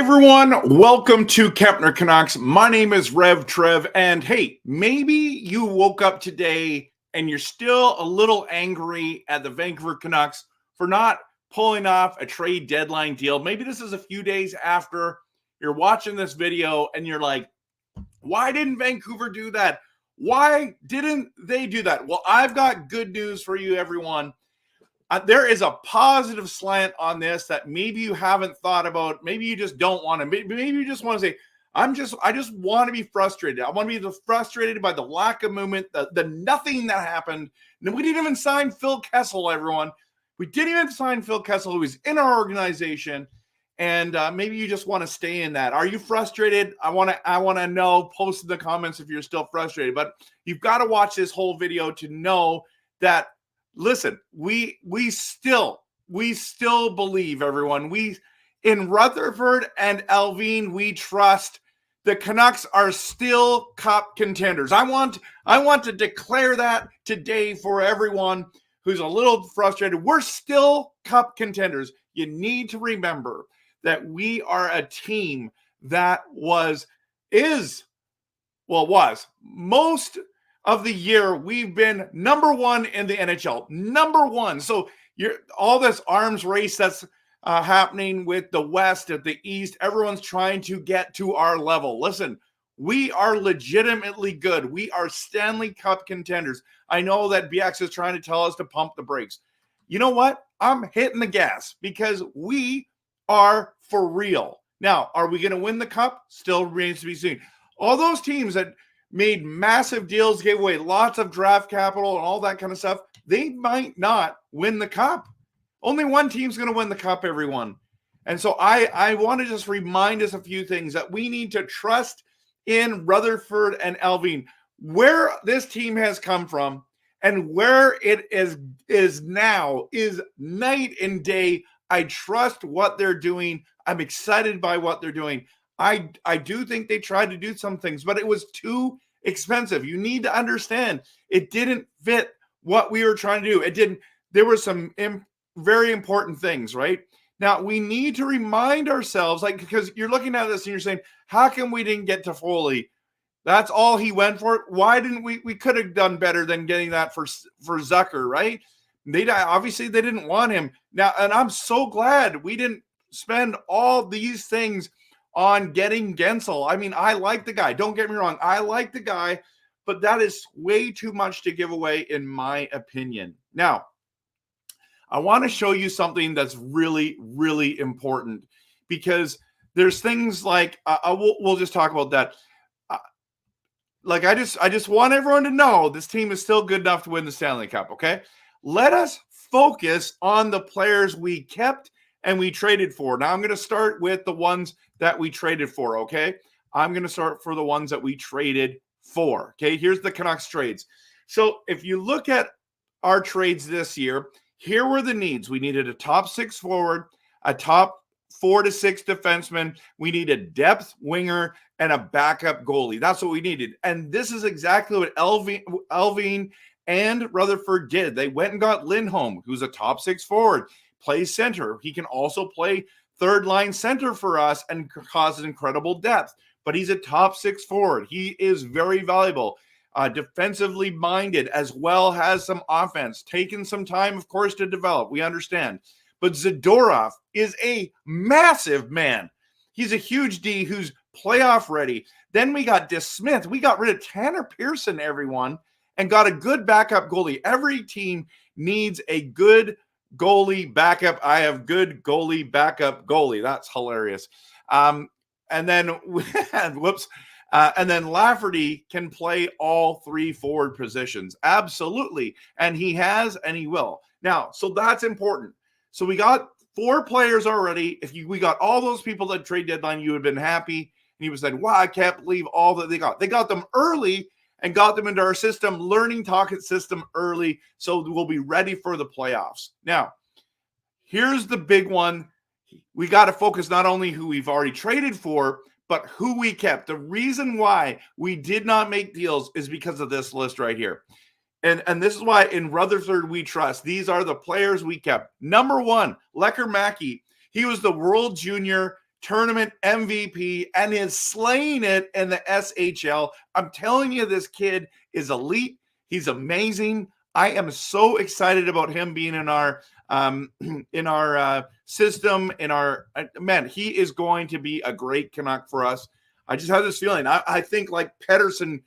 everyone, welcome to Kempner Canucks. My name is RevTrev, and hey, maybe you woke up today and you're still a little angry at the Vancouver Canucks for not pulling off a trade deadline deal. Maybe this is a few days after you're watching this video and you're like, why didn't Vancouver do that? Why didn't they do that? Well, I've got good news for you, everyone. There is a positive slant on this that maybe you haven't thought about. Maybe you just don't want to. Maybe you just want to say, I just want to be frustrated. I want to be frustrated by the lack of movement, the nothing that happened. And we didn't even sign Phil Kessel, everyone. We didn't even sign Phil Kessel, who is in our organization. And maybe you just want to stay in that. Are you frustrated? I want to know. Post in the comments if you're still frustrated. But you've got to watch this whole video to know that. Listen, we still believe, everyone. We in Rutherford and Allvin, we trust the Canucks are still cup contenders. I want to declare that today for everyone who's a little frustrated. We're still cup contenders. You need to remember that we are a team that was most of the year we've been number one in the NHL, number one. So all this arms race that's happening with the West at the East, everyone's trying to get to our level. Listen, we are legitimately good. We are Stanley Cup contenders. I know that BX is trying to tell us to pump the brakes. You know what? I'm hitting the gas because we are for real. Now, are we going to win the cup? Still remains to be seen. All those teams that made massive deals, gave away lots of draft capital and all that kind of stuff, they might not win the cup. Only one team's going to win the cup, everyone. And so I want to just remind us a few things that we need to trust in Rutherford and Allvin, where this team has come from and where it is now is night and day. I trust what they're doing. I'm excited by what they're doing. I do think they tried to do some things, but it was too expensive. You need to understand it didn't fit what we were trying to do. It didn't. There were some very important things, right? Now, we need to remind ourselves, because you're looking at this and you're saying, how come we didn't get to Foley? That's all he went for. Why didn't we could have done better than getting that for Zucker, right? Obviously they didn't want him. Now, and I'm so glad we didn't spend all these things on getting Gensel. I mean, I like the guy. Don't get me wrong. I like the guy, but that is way too much to give away, in my opinion. Now, I want to show you something that's really, really important, because there's things like we'll just talk about that. I just want everyone to know this team is still good enough to win the Stanley Cup. Okay, let us focus on the players we kept and we traded for. Now I'm going to start with the ones that we traded for, okay? I'm going to start for the ones that we traded for, okay? Here's the Canucks trades. So if you look at our trades this year, here were the needs. We needed a top 6 forward, a top 4 to 6 defenseman. We needed depth winger and a backup goalie. That's what we needed. And this is exactly what Allvin and Rutherford did. They went and got Lindholm, who's a top 6 forward, plays center. He can also play third line center for us and causes incredible depth, but he's a top 6 forward. He is very valuable, defensively minded, as well as some offense, taken some time, of course, to develop. We understand, but Zadorov is a massive man. He's a huge D who's playoff ready. Then we got DeSmith. We got rid of Tanner Pearson, everyone, and got a good backup goalie. Every team needs a good goalie backup. I have good goalie backup goalie. That's hilarious. And then whoops. And then Lafferty can play all 3 forward positions. Absolutely. And he has, and he will. Now, so that's important. So we got 4 players already. We got all those people at trade deadline, you would have been happy. And you would have said, wow, I can't believe all that they got. They got them early and got them into our system, learning Talkit system early, so we'll be ready for the playoffs. Now, here's the big one. We got to focus not only who we've already traded for, but who we kept. The reason why we did not make deals is because of this list right here. And this is why in Rutherford we trust. These are the players we kept. Number 1, Lecker Mackey. He was the World Junior tournament MVP and is slaying it in the SHL. I'm telling you, this kid is elite. He's amazing. I am so excited about him being in our system. Man, he is going to be a great Canuck for us. I just have this feeling. I think like Pettersson,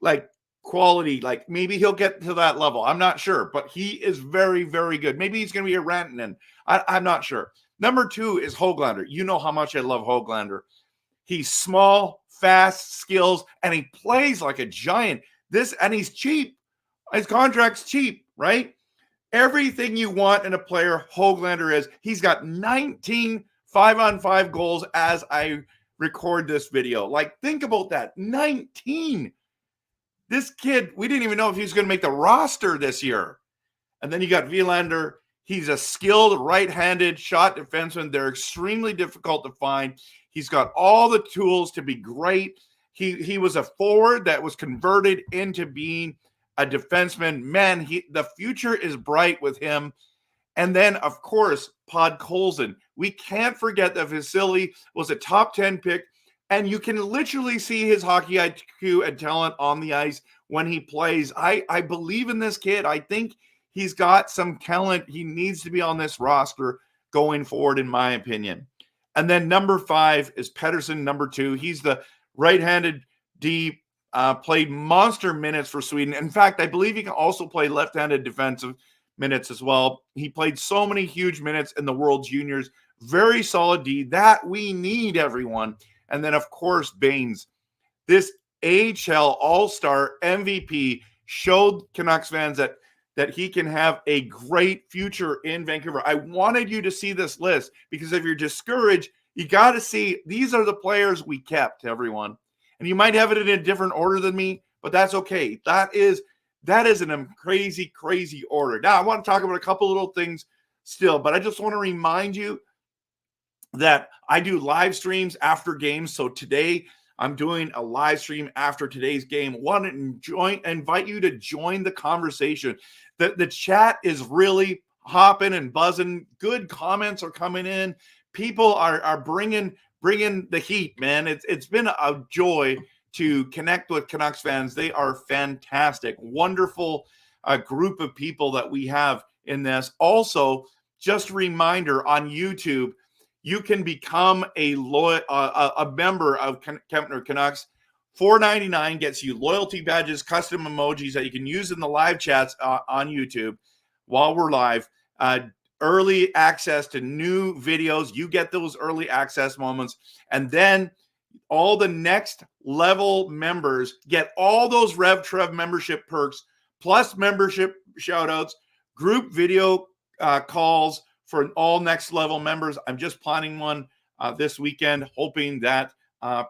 like quality, like maybe he'll get to that level. I'm not sure, but he is very, very good. Maybe he's going to be a Rantanen. I'm not sure. Number 2 is Höglander. You know how much I love Höglander. He's small, fast, skills, and he plays like a giant. And he's cheap. His contract's cheap, right? Everything you want in a player, Höglander is. He's got 19 5-on-5 goals as I record this video. Like, think about that. 19. This kid, we didn't even know if he was going to make the roster this year. And then you got Wilander. He's a skilled right-handed shot defenseman. They're extremely difficult to find. He's got all the tools to be great. He was a forward that was converted into being a defenseman. Man, the future is bright with him. And then, of course, Podkolzin. We can't forget that Vasily was a top 10 pick, and you can literally see his hockey IQ and talent on the ice when he plays. I believe in this kid. I think he's got some talent. He needs to be on this roster going forward, in my opinion. And then number 5 is Pettersson, number 2. He's the right-handed D, played monster minutes for Sweden. In fact, I believe he can also play left-handed defensive minutes as well. He played so many huge minutes in the World Juniors. Very solid D that we need, everyone. And then, of course, Baines. This AHL All-Star MVP showed Canucks fans that he can have a great future in Vancouver. I wanted you to see this list because if you're discouraged, you got to see these are the players we kept, everyone. And you might have it in a different order than me, but that's okay. That is an crazy, crazy order. Now, I want to talk about a couple little things still, but I just want to remind you that I do live streams after games. So today I'm doing a live stream after today's game. Want to invite you to join the conversation. The chat is really hopping and buzzing. Good comments are coming in. People are bringing the heat, man. It's been a joy to connect with Canucks fans. They are fantastic, wonderful group of people that we have in this. Also, just a reminder on YouTube, you can become a member of Kempner Canucks. $4.99 gets you loyalty badges, custom emojis that you can use in the live chats on YouTube while we're live. Early access to new videos. You get those early access moments. And then all the next level members get all those RevTrev membership perks, plus membership shoutouts, group video calls for all next level members. I'm just planning one this weekend, hoping that we're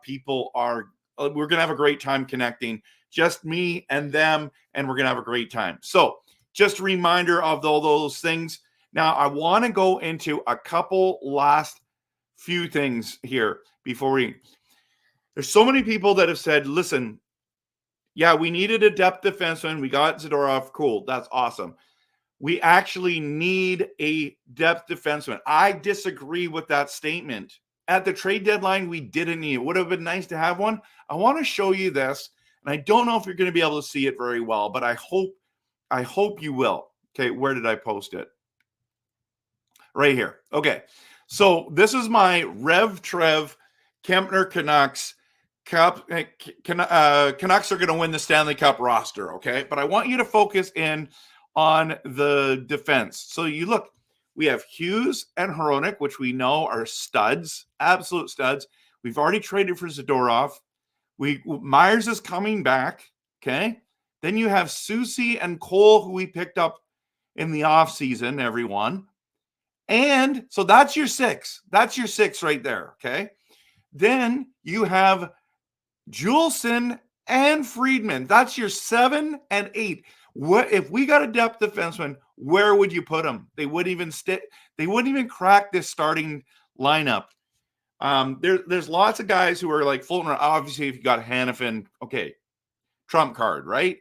going to have a great time connecting, just me and them, and we're going to have a great time. So just a reminder of all those things. Now, I want to go into a couple last few things here before there's so many people that have said, listen, yeah, we needed a depth defenseman. We got Zadorov. Cool. That's awesome. We actually need a depth defenseman. I disagree with that statement. At the trade deadline, we didn't need it. Would have been nice to have one. I want to show you this, and I don't know if you're going to be able to see it very well, but I hope you will. Okay, where did I post it? Right here. Okay, so this is my RevTrev Kempner Canucks Cup. Canucks are going to win the Stanley Cup roster, okay? But I want you to focus in on the defense. So you look, we have Hughes and Hronek, which we know are studs, absolute studs. We've already traded for Zadorov. Myers is coming back, okay? Then you have Susie and Cole, who we picked up in the offseason, everyone. And so that's your 6. That's your 6 right there, okay? Then you have Juleson and Friedman. That's your 7 and 8. What if we got a depth defenseman? Where would you put them? They wouldn't even They wouldn't even crack this starting lineup. There's lots of guys who are like floating around. Obviously, if you got Hanifin, okay, trump card, right?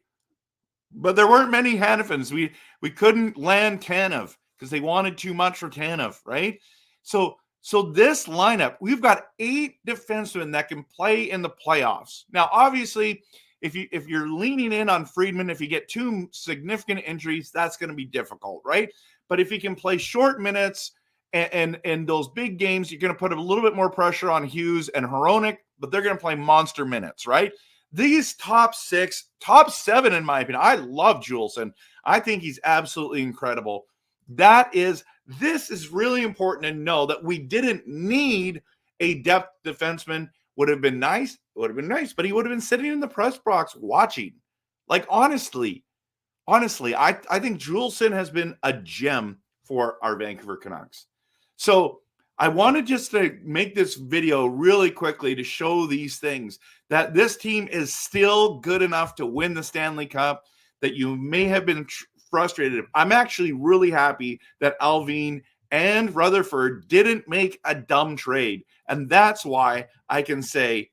But there weren't many Hanifins. We couldn't land Tanev because they wanted too much for Tanev, right? So So this lineup, we've got 8 defensemen that can play in the playoffs. Now, obviously, if you're leaning in on Friedman, if you get 2 significant injuries, that's going to be difficult, right? But if he can play short minutes and those big games, you're going to put a little bit more pressure on Hughes and Hronek, but they're going to play monster minutes, right? These top 7, in my opinion, I love Juleson. I think he's absolutely incredible. This is really important to know that we didn't need a depth defenseman. Would have been nice. It would have been nice, but he would have been sitting in the press box watching. Like, honestly, I think Juleson has been a gem for our Vancouver Canucks. So I wanted just to make this video really quickly to show these things, that this team is still good enough to win the Stanley Cup, that you may have been frustrated. I'm actually really happy that Allvin and Rutherford didn't make a dumb trade. And that's why I can say,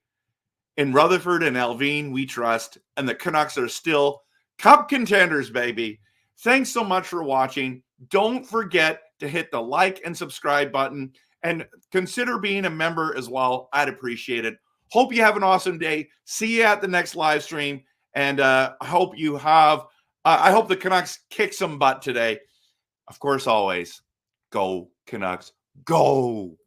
in Rutherford and Allvin, we trust, and the Canucks are still Cup contenders, baby. Thanks so much for watching. Don't forget to hit the like and subscribe button, and consider being a member as well. I'd appreciate it. Hope you have an awesome day. See you at the next live stream, and I hope the Canucks kick some butt today. Of course, always, go Canucks, go!